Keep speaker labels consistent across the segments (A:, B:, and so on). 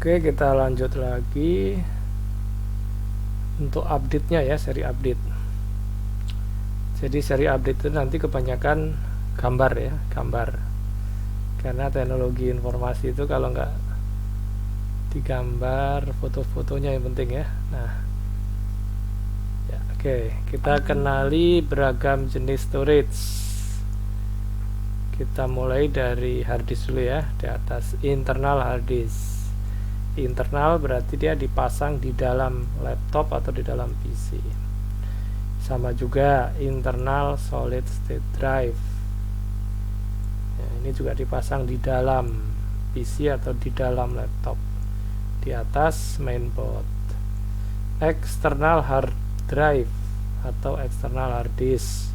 A: Oke, kita lanjut lagi untuk update-nya ya, seri update. Jadi seri update itu nanti kebanyakan gambar ya, gambar. Karena teknologi informasi itu kalau nggak digambar, foto-fotonya yang penting ya. Nah, ya, oke, kita kenali beragam jenis storage. Kita mulai dari hard disk dulu ya, di atas internal hard disk. Internal berarti dia dipasang di dalam laptop atau di dalam PC. Sama juga internal solid state drive. Ya, ini juga dipasang di dalam PC atau di dalam laptop. Di atas mainboard. External hard drive atau external hard disk.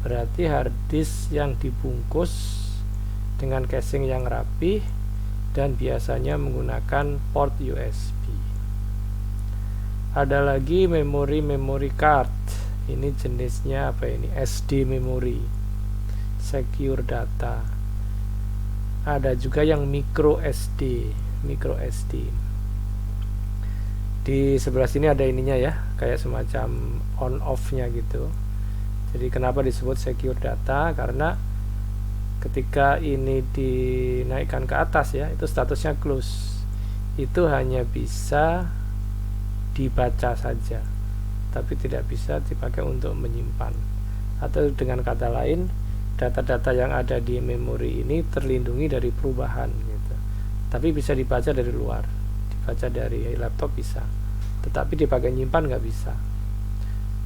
A: Berarti hard disk yang dibungkus dengan casing yang rapi dan biasanya menggunakan port USB. Ada lagi memory card. Ini jenisnya apa ini? SD memory, secure data. Ada juga yang micro SD. Di sebelah sini ada ininya ya, kayak semacam on off-nya gitu. Jadi kenapa disebut secure data? Karena ketika ini dinaikkan ke atas ya, itu statusnya close. Itu hanya bisa dibaca saja, tapi tidak bisa dipakai untuk menyimpan. Atau dengan kata lain, data-data yang ada di memori ini terlindungi dari perubahan gitu. Tapi bisa dibaca dari luar, dibaca dari laptop bisa, tetapi dipakai nyimpan nggak bisa.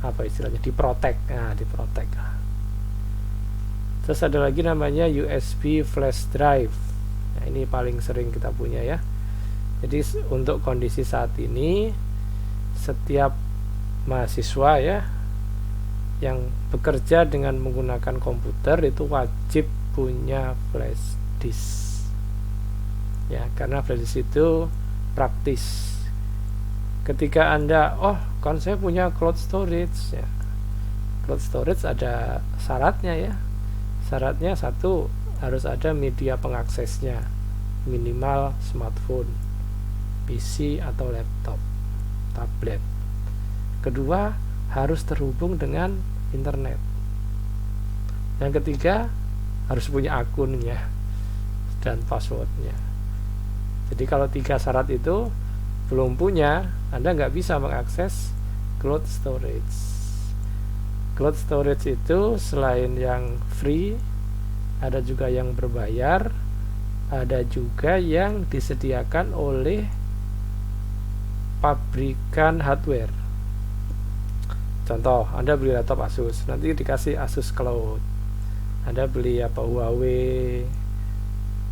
A: Apa istilahnya? Diprotek. Nah, diprotek. Terus ada lagi namanya USB flash drive. Nah, ini paling sering kita punya ya. Jadi untuk kondisi saat ini, setiap mahasiswa ya yang bekerja dengan menggunakan komputer itu wajib punya flash disk. Ya, karena flash disk itu praktis. Ketika Anda, kan saya punya cloud storage ya. Cloud storage ada syaratnya ya. Syaratnya satu, harus ada media pengaksesnya, minimal smartphone, PC atau laptop, tablet. Kedua, harus terhubung dengan internet. Yang ketiga, harus punya akunnya dan passwordnya. Jadi kalau 3 syarat itu belum punya, Anda nggak bisa mengakses cloud storage. Cloud storage itu selain yang free, ada juga yang berbayar, ada juga yang disediakan oleh pabrikan hardware. Contoh, Anda beli laptop Asus, nanti dikasih Asus Cloud. Anda beli Huawei,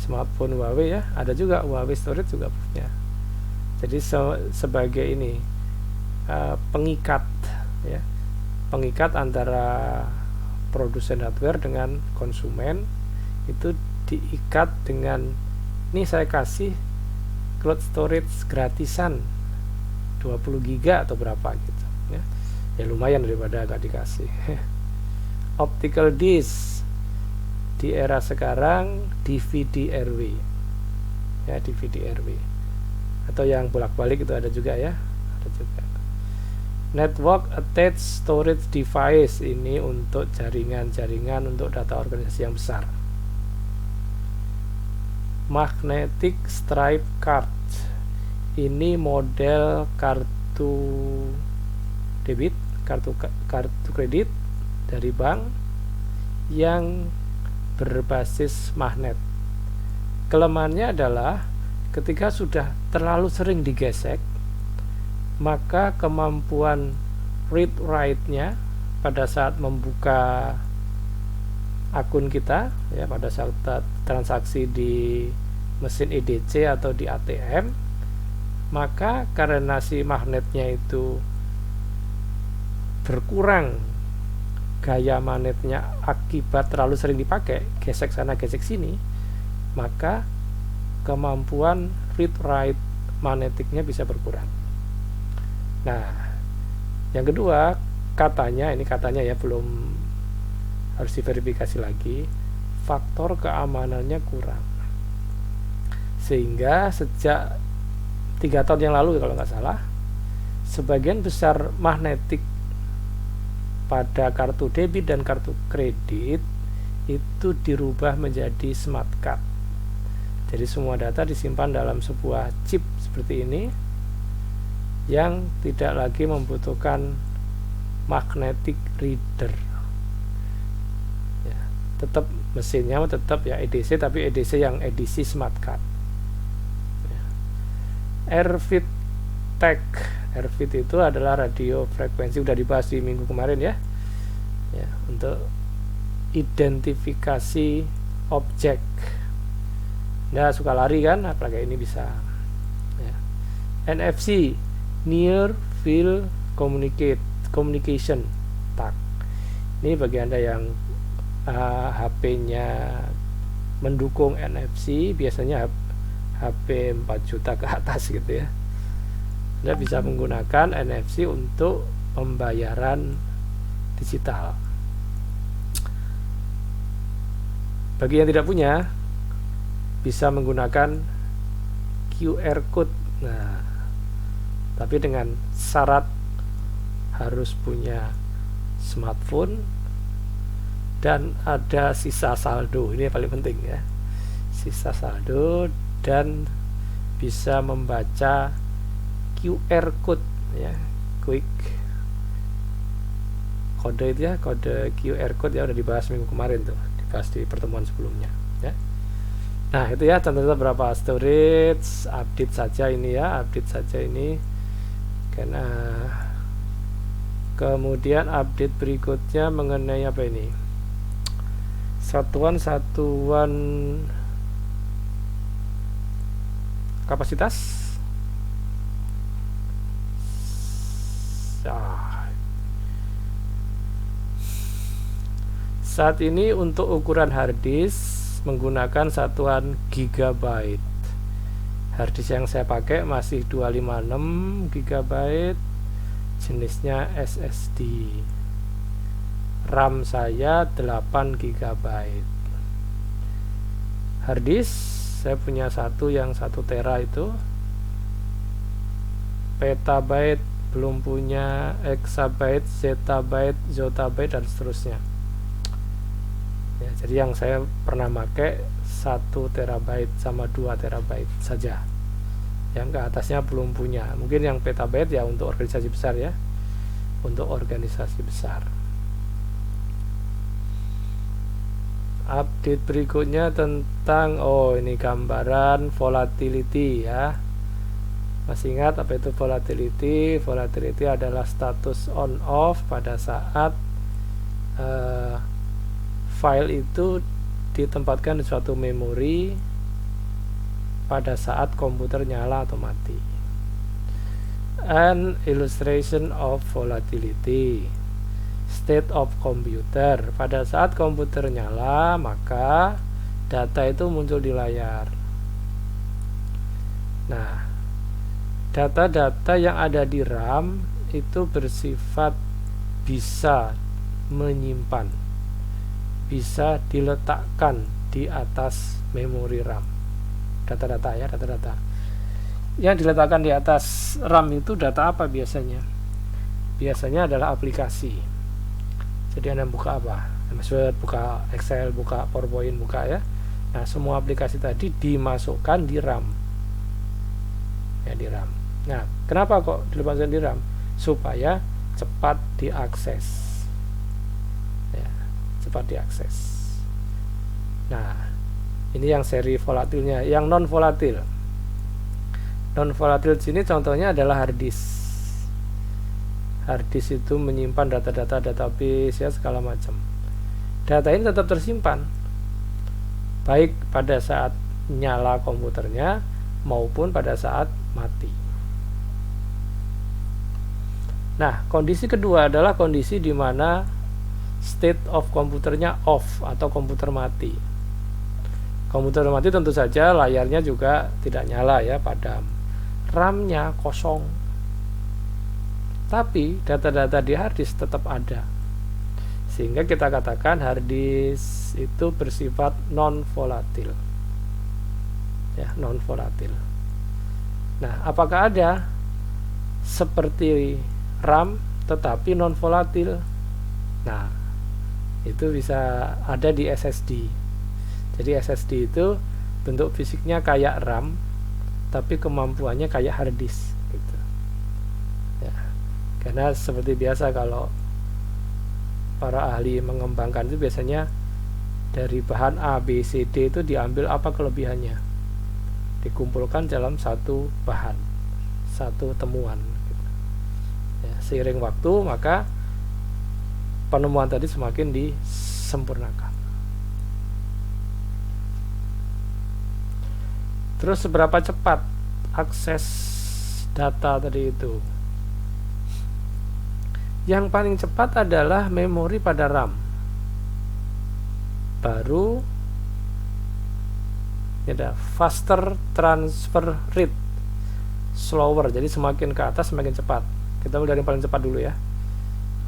A: smartphone Huawei ya, ada juga Huawei storage juga punya. Jadi sebagai ini pengikat ya. Pengikat antara produsen hardware dengan konsumen, itu diikat dengan ini saya kasih cloud storage gratisan 20 giga atau berapa gitu ya. Ya lumayan daripada gak dikasih. Optical disk di era sekarang DVD RW ya, DVD RW atau yang bolak-balik itu ada juga ya, ada juga. Network attached storage device, ini untuk jaringan-jaringan untuk data organisasi yang besar. Magnetic stripe card, ini model kartu debit, kartu kredit dari bank yang berbasis magnet. Kelemahannya adalah ketika sudah terlalu sering digesek, maka kemampuan read-write-nya pada saat membuka akun kita ya, pada saat transaksi di mesin EDC atau di ATM, maka karena si magnetnya itu berkurang gaya magnetnya akibat terlalu sering dipakai, gesek sana gesek sini, maka kemampuan read-write magnetiknya bisa berkurang. Nah, yang kedua, katanya ya, belum, harus diverifikasi lagi, faktor keamanannya kurang. Sehingga sejak 3 tahun yang lalu kalau nggak salah, sebagian besar magnetik pada kartu debit dan kartu kredit itu dirubah menjadi smart card. Jadi semua data disimpan dalam sebuah chip seperti ini yang tidak lagi membutuhkan magnetic reader. Ya, tetap mesinnya tetap ya EDC, tapi EDC yang edisi smart card. Ya. AirFit Tech. AirFit itu adalah radio frekuensi, udah dibahas di minggu kemarin ya. Ya, untuk identifikasi objek. Nah, suka lari kan, apalagi ini bisa. Ya. NFC, Near Field Communication TAC. Ini bagi Anda yang HP-nya mendukung NFC, biasanya HP 4 juta ke atas gitu ya. Anda bisa menggunakan NFC untuk pembayaran digital. Bagi yang tidak punya, bisa menggunakan QR code. Nah, tapi dengan syarat harus punya smartphone dan ada sisa saldo. Ini yang paling penting ya, sisa saldo, dan bisa membaca QR code ya, quick kode itu ya, kode QR code ya, udah dibahas minggu kemarin tuh, dibahas di pertemuan sebelumnya ya. Nah itu ya, contohnya berapa storage, update saja ini ya, update saja ini. Karena kemudian update berikutnya mengenai apa ini, satuan-satuan kapasitas. Saat ini untuk ukuran harddisk menggunakan satuan gigabyte. Harddisk yang saya pakai masih 256 GB, jenisnya SSD. RAM saya 8 GB. Harddisk saya punya satu yang 1 tera itu. Petabyte belum punya, exabyte, zettabyte, zotabyte dan seterusnya. Ya, jadi yang saya pernah pakai 1 terabyte sama 2 terabyte saja. Yang ke atasnya belum punya. Mungkin yang petabyte ya untuk organisasi besar ya. Untuk organisasi besar. Update berikutnya tentang ini gambaran volatility ya. Masih ingat apa itu volatility? Volatility adalah status on off pada saat file itu ditempatkan di suatu memori pada saat komputer nyala atau mati. An illustration of volatility. State of computer. Pada saat komputer nyala, maka data itu muncul di layar. Nah, data-data yang ada di RAM itu bersifat bisa menyimpan, bisa diletakkan di atas memori RAM. Data-data ya, data-data yang diletakkan di atas RAM itu data apa biasanya? Biasanya adalah aplikasi. Jadi Anda buka apa? Word, buka Excel, buka PowerPoint, buka ya. Nah, semua aplikasi tadi dimasukkan di RAM. Ya, di RAM. Nah, kenapa kok dimasukkan di RAM? Supaya cepat diakses. Ya, cepat diakses. Nah, ini yang seri volatilnya. Yang non volatil. Non volatil sini contohnya adalah hard disk. Hard disk itu menyimpan data-data database ya, segala macam. Data ini tetap tersimpan baik pada saat nyala komputernya maupun pada saat mati. Nah, kondisi kedua adalah kondisi di mana state of komputernya off atau komputer mati. Komputer mati tentu saja layarnya juga tidak nyala ya, padam. RAM-nya kosong. Tapi data-data di hard disk tetap ada. Sehingga kita katakan hard disk itu bersifat non volatil. Ya, non volatil. Nah, apakah ada seperti RAM tetapi non volatil? Nah, itu bisa ada di SSD. Jadi SSD itu bentuk fisiknya kayak RAM tapi kemampuannya kayak hard disk gitu. Ya, karena seperti biasa kalau para ahli mengembangkan itu biasanya dari bahan A, B, C, D itu diambil apa kelebihannya, dikumpulkan dalam satu bahan, satu temuan gitu. Ya, seiring waktu maka penemuan tadi semakin disempurnakan. Terus seberapa cepat akses data tadi itu? Yang paling cepat adalah memori pada RAM. Baru ada faster transfer rate, slower. Jadi semakin ke atas semakin cepat. Kita mulai dari yang paling cepat dulu ya.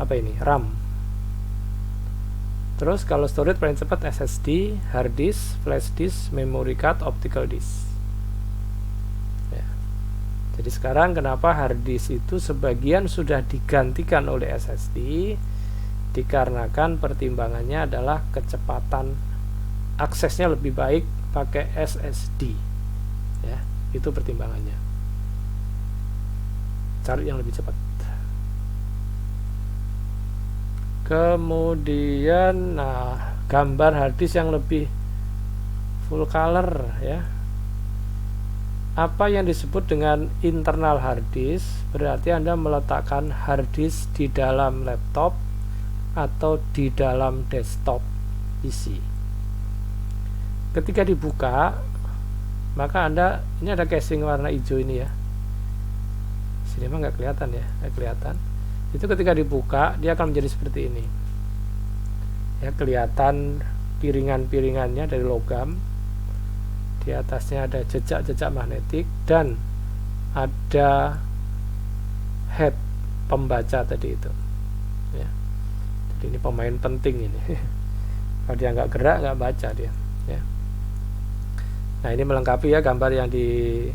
A: Apa ini? RAM. Terus kalau storage paling cepat SSD, hard disk, flash disk, memory card, optical disk. Ya. Jadi sekarang kenapa hard disk itu sebagian sudah digantikan oleh SSD? Dikarenakan pertimbangannya adalah kecepatan aksesnya lebih baik pakai SSD. Ya, itu pertimbangannya. Cari yang lebih cepat. Kemudian gambar hard disk yang lebih full color ya. Apa yang disebut dengan internal hard disk? Berarti Anda meletakkan hard disk di dalam laptop atau di dalam desktop PC. Ketika dibuka, maka Anda, ini ada casing warna hijau ini ya. Sini mah nggak kelihatan ya, nggak kelihatan. Itu ketika dibuka, dia akan menjadi seperti ini. Ya, kelihatan piringan-piringannya dari logam. Di atasnya ada jejak-jejak magnetik dan ada head pembaca tadi itu. Ya. Ini pemain penting ini. Kalau dia nggak gerak nggak baca dia ya. Nah, ini melengkapi ya gambar yang di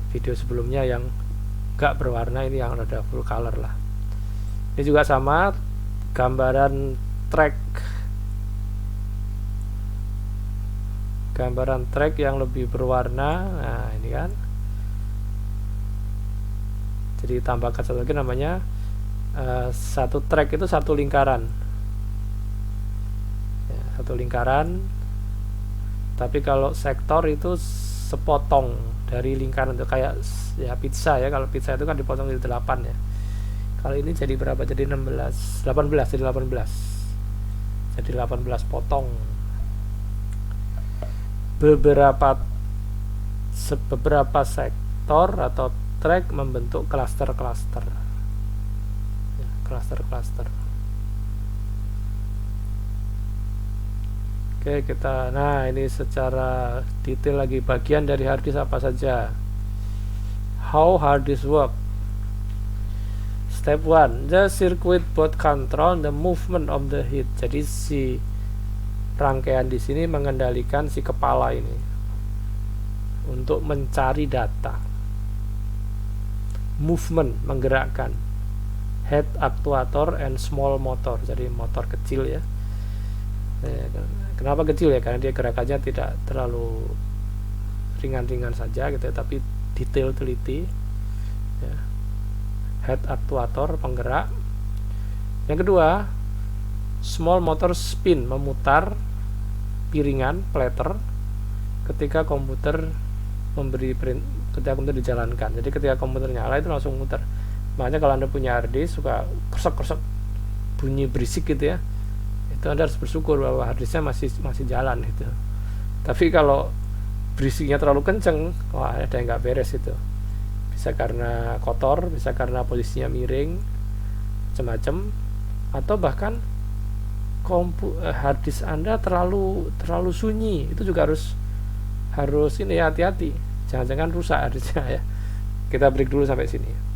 A: video sebelumnya yang nggak berwarna, ini yang ada full color lah. Ini juga sama gambaran track yang lebih berwarna. Nah, ini kan jadi tambahkan satu lagi namanya satu track itu satu lingkaran ya, satu lingkaran, tapi kalau sektor itu sepotong dari lingkaran itu, kayak ya pizza ya, kalau pizza itu kan dipotong jadi 8 ya, kalau ini jadi berapa, jadi 18 jadi 18 potong. Beberapa sektor atau track membentuk klaster-klaster. Oke, nah ini secara detail lagi bagian dari hard disk apa saja. How hard disk work. Step 1, the circuit board control the movement of the head. Jadi si rangkaian di sini mengendalikan si kepala ini untuk mencari data. Movement, menggerakkan. Head actuator and small motor, jadi motor kecil ya. Kenapa kecil ya? Karena dia gerakannya tidak terlalu ringan-ringan saja gitu ya, tapi detail teliti ya. Head actuator, penggerak. Yang kedua, small motor spin, memutar piringan platter ketika komputer ketika komputer dijalankan. Jadi ketika komputer nyala itu langsung muter. Makanya kalau Anda punya hard disk suka kersek-kersek bunyi berisik gitu ya, itu Anda harus bersyukur bahwa hard disknya masih jalan gitu. Tapi kalau berisiknya terlalu kenceng, wah ada yang nggak beres itu. Bisa karena kotor, bisa karena posisinya miring, macam-macam, atau bahkan hard disk Anda terlalu sunyi, itu juga harus ini ya, hati-hati, jangan-jangan rusak hard disknya ya. Kita break dulu sampai sini.